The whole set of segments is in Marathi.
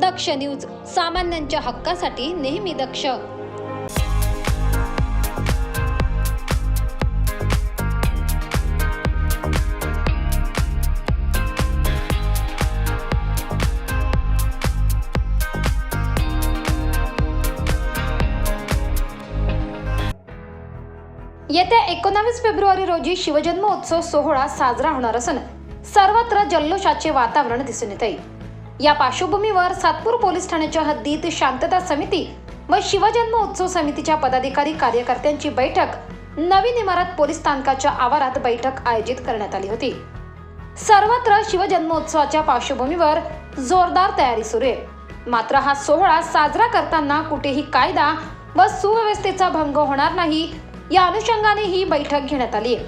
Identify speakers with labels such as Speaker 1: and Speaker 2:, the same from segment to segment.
Speaker 1: दक्ष न्यूज, सामान्यांच्या हक्कासाठी नेहमी दक्ष. येत्या 19 फेब्रुवारी रोजी शिवजन्मोत्सव सोहळा साजरा होणार असून सर्वत्र जल्लोषाचे वातावरण दिसून येत आहे. या पार्श्वभूमीवर सातपूर पोलीस ठाण्याच्या हद्दीत शांतता समिती व शिवजन्मोत्सव समितीच्या पदाधिकारी कार्यकर्त्यांची बैठक नवीन इमारत पोलीस स्थानकाच्या आवारात बैठक आयोजित करण्यात आली होती. सर्वत्र शिवजन्मोत्सवाच्या पार्श्वभूमीवर जोरदार तयारी सुरू आहे. मात्र हा सोहळा साजरा करताना कुठेही कायदा व सुव्यवस्थेचा भंग होणार नाही या अनुषंगाने ही बैठक घेण्यात आली आहे.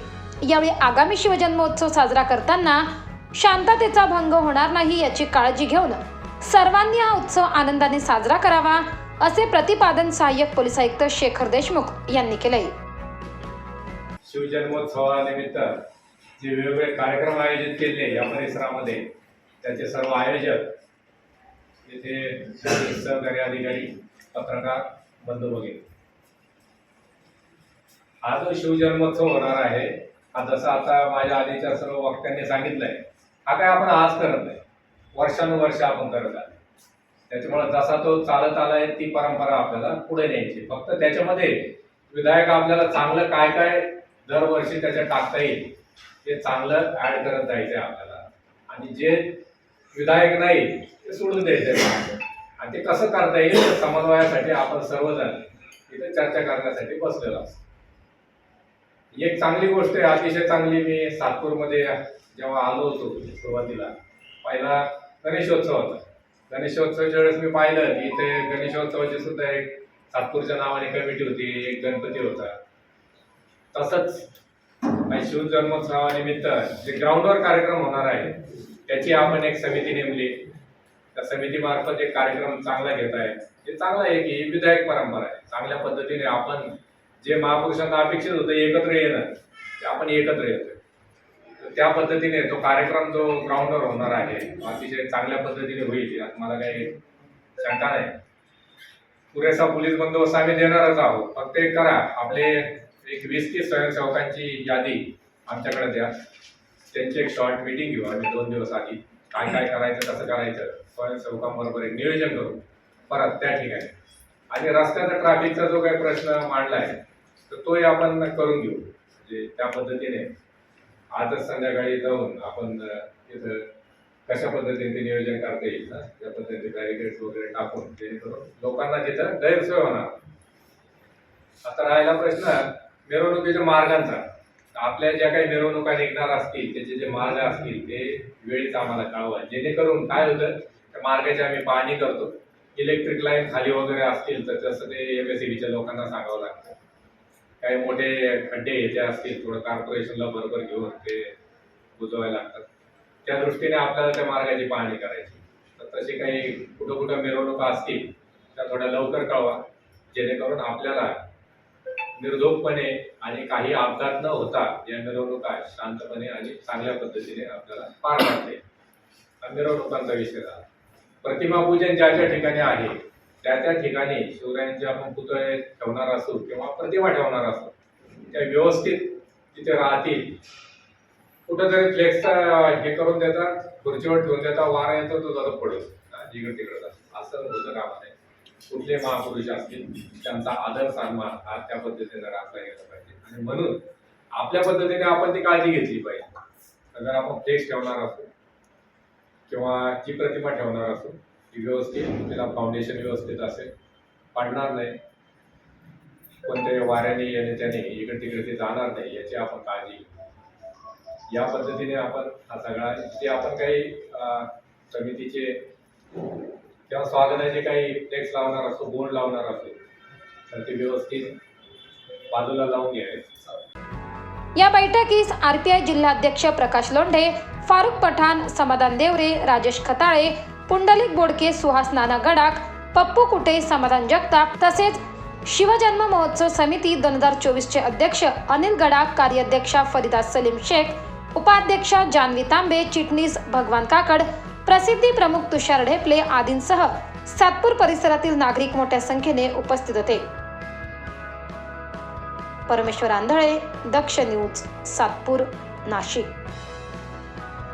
Speaker 1: यावेळी आगामी शिवजन्मोत्सव साजरा करताना शांततेचा भंग होणार नाही याची काळजी घेऊन सर्वांनी हा उत्सव आनंदाने साजरा करावा असे प्रतिपादन सहाय्यक पोलीस आयुक्त शेखर देशमुख यांनी केले.
Speaker 2: शिवजन्मोत्सवानिमित्त जे वेगवेगळे कार्यक्रम आयोजित केले या परिसरामध्ये त्याचे सर्व आयोजक येथे सहकारी अधिकारी, पत्रकार बंधू वगैरे, हा जो शिवजन्मोत्सव होणार आहे हा जसा आता माझ्या आधीच्या सर्व वक्त्यांनी सांगितलंय, हा काय आपण आज करत नाही, वर्षानुवर्ष आपण करत आहे. त्याच्यामुळे जसा तो चालत आलाय ती परंपरा आपल्याला पुढे न्यायची. फक्त त्याच्यामध्ये विधायक आपल्याला चांगलं काय काय दरवर्षी त्याच्यात टाकता येईल ते चांगलं ऍड करत जायचं आपल्याला, आणि जे विधायक नाही ते सोडून द्यायचं. आणि ते कसं करता येईल समन्वयासाठी आपण सर्वजण इथे चर्चा करण्यासाठी बसलेलो असतो. एक चांगली गोष्ट आहे, अतिशय चांगली. मी सातपूरमध्ये जेव्हा आलो होतो सुरुवातीला, पहिला गणेशोत्सव होता. गणेशोत्सवाच्या वेळेस मी पाहिलं की इथे गणेशोत्सवाची सुद्धा एक सातपूरच्या नावाने कमिटी होती, एक गणपती होता. तसंच शिवजन्मोत्सवानिमित्त जे ग्राउंडवर कार्यक्रम होणार आहे त्याची आपण एक समिती नेमली. त्या समितीमार्फत एक कार्यक्रम चांगला घेत आहे. हे चांगलं आहे की ही विधायक परंपरा आहे. चांगल्या पद्धतीने आपण जे महापुरुषांना अपेक्षित होतं एकत्र येणं ते आपण एकत्र येतो. त्या पद्धतीने तो कार्यक्रम जो ग्राउंडवर होणार आहे अतिशय चांगल्या पद्धतीने होईल यात मला काही शंका नाही. पुरेसा पोलीस बंदोबस्त आम्ही देणारच आहोत. फक्त एक करा, आपले एक 20-30 स्वयंसेवकांची यादी आमच्याकडे द्या. त्यांची एक शॉर्ट मीटिंग घेऊ आम्ही 2 दिवस आधी. काय काय करायचं, कसं करायचं, स्वयंसेवकांबरोबर एक नियोजन करू परत त्या ठिकाणी. आणि रस्त्याचा ट्रॅफिकचा जो काही प्रश्न मांडला आहे तर तोही आपण करून घेऊ. म्हणजे त्या पद्धतीने आजच संध्याकाळी जाऊन आपण तिथं कशा पद्धतीने ते नियोजन करता येईल ना त्या पद्धतीने बॅरिकेड्स वगैरे टाकून, जेणेकरून लोकांना तिथं गैरसोय होणार. आता राहिला प्रश्न मिरवणुकीच्या मार्गांचा. आपल्या ज्या काही मिरवणुका निघणार असतील त्याचे जे मार्ग असतील ते वेळीच आम्हाला कळवा, जेणेकरून काय होतं त्या मार्गाची आम्ही पाहणी करतो. इलेक्ट्रिक लाईन खाली वगैरे असतील तर तसं ते MSEBच्या लोकांना सांगावं लागतं. काही मोठे खड्डे याचे असतील थोडं कॉर्पोरेशनला बरोबर घेऊन ते बुजवायला लागतात. त्या दृष्टीने आपल्याला त्या मार्गाची पाहणी करायची. तर तसे काही कुठं मिरवणुका असतील त्या थोड्या लवकर कळवा, जेणेकरून आपल्याला निर्धोकपणे आणि काही अपघात न होता या मिरवणुका शांतपणे आणि चांगल्या पद्धतीने आपल्याला पार पाडता येईल. मिरवणुकांचा विषय झाला. प्रतिमा पूजन ज्या ज्या ठिकाणी आहे त्या ठिकाणी शिवरायांचे आपण पुतळे ठेवणार असू किंवा प्रतिमा ठेवणार असू त्या व्यवस्थित तिथे राहतील. कुठंतरी फ्लेक्सचा हे करून देतात, खुर्चीवर ठेवून देतात, वारा येतो तो जरा पडतो, जिकडे तिकडे जातो. असं होतं कामा नये. कुठले महापुरुष असतील त्यांचा आदर सन्मान हा त्या पद्धतीने राखला गेला पाहिजे. आणि म्हणून आपल्या पद्धतीने आपण ती काळजी घेतली पाहिजे. अगर आपण फ्लेक्स ठेवणार असू किंवा ची प्रतिमा ठेवणार असू ती व्यवस्थित, तिला फाउंडेशन व्यवस्थित असेल, पडणार नाही, कोणत्याही वाऱ्याने येणे त्याने इकडे तिकडे ते जाणार नाही याची आपण काळजी घेऊ. या पद्धतीने आपण हा सगळा जे आपण काही समितीचे किंवा स्वागताचे काही फ्लेक्स लावणार असतो, बोर्ड लावणार असतो तर ते व्यवस्थित बाजूला लावून घ्यावे.
Speaker 1: या बैठकीस RPI जिल्हाध्यक्ष प्रकाश लोंढे, फारुख पठाण, समाधान देवरे, राजेश खताळे, पुंडलिक बोडके, सुहास नाना गडाख, पप्पू कुटे, समाधान जगताप तसेच शिवजन्म महोत्सव समिती 2024 चे अध्यक्ष अनिल गडाख, कार्याध्यक्षा फरीदा सलीम शेख, उपाध्यक्षा जानवी तांबे, चिटणीस भगवान काकड, प्रसिद्धी प्रमुख तुषार ढेपले आदींसह सातपूर परिसरातील नागरिक मोठ्या संख्येने उपस्थित होते. परमेश्वर आंधळे, दक्ष न्यूज, सातपूर, नाशिक.